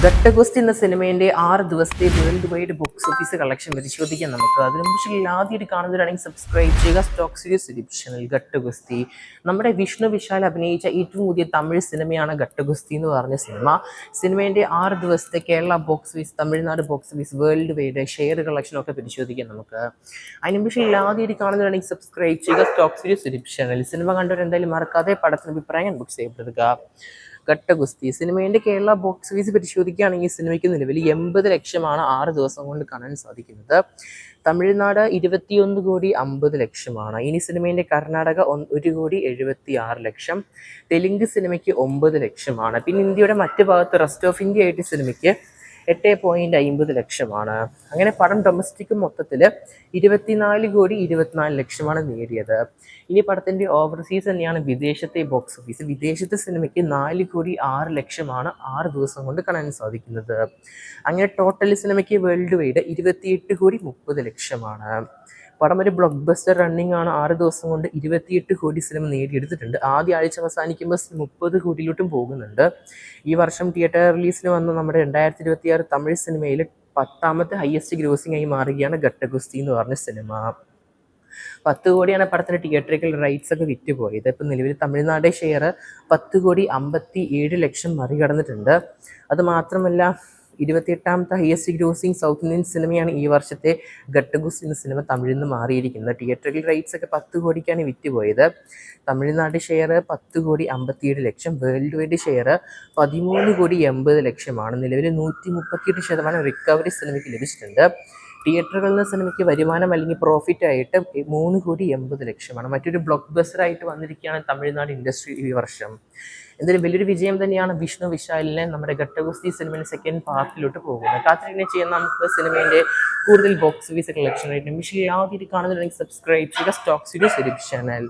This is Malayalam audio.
ഘട്ടഗുസ്തി എന്ന സിനിമേന്റെ 6 ദിവസത്തെ world wide box office collection പരിശോധിക്കാം നമുക്ക്. അതിനു മുമ്പ് ആദ്യമായിട്ട് കാണുന്നവരാണെങ്കിൽ സബ്സ്ക്രൈബ് ചെയ്യുക. Stock series YouTube channel Gattakusthi. നമ്മുടെ വിഷ്ണു വിശാൽ അഭിനയിച്ച ഏറ്റവും പുതിയ തമിഴ് സിനിമയാണ് ഘട്ടഗുസ്തി എന്ന് പറഞ്ഞ സിനിമ. സിനിമേന്റെ 6 ദിവസത്തെ Kerala box office, Tamil Nadu box office, world wide share കളക്ഷനൊക്കെ പരിശോധിക്കാം നമുക്ക്. അതിനു മുമ്പ് ആദ്യമായിട്ട് കാണുന്നവരാണെങ്കിൽ സബ്സ്ക്രൈബ് ചെയ്യുക. Stock series YouTube channel. സിനിമ കണ്ടവരെന്തായാലും മറക്കാതെ പടത്തിന് അഭിപ്രായം ബുക്ക് ചെയ്യപ്പെടുക. ഘട്ടഗുസ്തി സിനിമേന്റെ കേരള ബോക്സ് ഓഫീസ് പരിശോധിക്കുകയാണെങ്കിൽ സിനിമയ്ക്ക് നിലവിൽ 80 ലക്ഷമാണ് 6 ദിവസം കൊണ്ട് കാണാൻ സാധിക്കുന്നത്. തമിഴ്നാട് 21,50,00,000. ഇനി സിനിമേന്റെ കർണാടക 1,76,00,000. തെലുങ്ക് സിനിമയ്ക്ക് 9 ലക്ഷമാണ്. പിന്നെ ഇന്ത്യയുടെ മറ്റു ഭാഗത്ത് റെസ്റ്റ് ഓഫ് ഇന്ത്യ ആയിട്ട് സിനിമയ്ക്ക് 8,50,00,000. അങ്ങനെ പടം ഡൊമസ്റ്റിക് മൊത്തത്തിൽ 24,24,00,000 നേടിയത്. ഇനി പടത്തിന്റെ ഓവർസീസ് തന്നെയാണ് വിദേശത്തെ ബോക്സ് ഓഫീസ്. വിദേശത്തെ സിനിമയ്ക്ക് 4,06,00,000 6 ദിവസം കൊണ്ട് കാണാൻ സാധിക്കുന്നത്. അങ്ങനെ ടോട്ടൽ സിനിമയ്ക്ക് വേൾഡ് വൈഡ് 28,30,00,000. പടം ഒരു ബ്ലോക്ക് ബസ്റ്റർ റണ്ണിംഗ് ആണ്. 6 ദിവസം കൊണ്ട് 28 കോടി സിനിമ നേടിയെടുത്തിട്ടുണ്ട്. ആദ്യ ആഴ്ച അവസാനിക്കുമ്പോൾ 30 കോടിയിലോട്ടും പോകുന്നുണ്ട്. ഈ വർഷം തിയേറ്റർ റിലീസിന് വന്ന നമ്മുടെ 2026 തമിഴ് സിനിമയിൽ 10ാമത്തെ ഹയസ്റ്റ് ഗ്രോസിംഗ് ആയി മാറുകയാണ് ഘട്ടഗുസ്തി എന്ന് പറഞ്ഞ സിനിമ. 10 കോടിയാണ് പടത്തിന്റെ തിയേറ്ററിക്കൽ റൈറ്റ്സ് ഒക്കെ വിറ്റുപോയത്. ഇപ്പം നിലവിൽ തമിഴ്നാട് ഷെയർ 10,57,00,000 മറികടന്നിട്ടുണ്ട്. അത് മാത്രമല്ല 28ാമത്തെ ഹയസ്റ്റ് ഗ്രോസിംഗ് സൗത്ത് ഇന്ത്യൻ സിനിമയാണ് ഈ വർഷത്തെ ഘട്ടഗുസ്തി എന്ന സിനിമ തമിഴിൽ നിന്ന് മാറിയിരിക്കുന്നത്. തിയേറ്ററിക്കൽ റൈറ്റ്സ് ഒക്കെ 10 കോടിക്കാണ് വിറ്റുപോയത്. Tamil Nadu share 10,57,00,000. World wide share 13,80,00,000. നിലവിൽ 138% റിക്കവറി സിനിമയ്ക്ക് ലഭിച്ചിട്ടുണ്ട്. തിയേറ്ററുകളിൽ നിന്ന് സിനിമയ്ക്ക് വരുമാനം അല്ലെങ്കിൽ പ്രോഫിറ്റ് ആയിട്ട് 3,80,00,000. മറ്റൊരു ബ്ലോക്ക് ബസ്റ്റർ ആയിട്ട് വന്നിരിക്കുകയാണ് തമിഴ്നാട് ഇൻഡസ്ട്രി ഈ വർഷം. എന്തായാലും വലിയൊരു വിജയം തന്നെയാണ് വിഷ്ണു വിശാലിനെ നമ്മുടെ ഘട്ടഗുസ്തി സിനിമയുടെ സെക്കൻഡ് പാർട്ടിലോട്ട് പോകുന്നത്. കാത്തിരിനെ ചെയ്യാൻ നമുക്ക് സിനിമയുടെ കൂടുതൽ ബോക്സ് ഓഫീസ് കളക്ഷൻ ആയിട്ട് ആദ്യമായിട്ട് കാണുന്നുണ്ടെങ്കിൽ സബ്സ്ക്രൈബ് ചെയ്യുക. Stock series YouTube channel.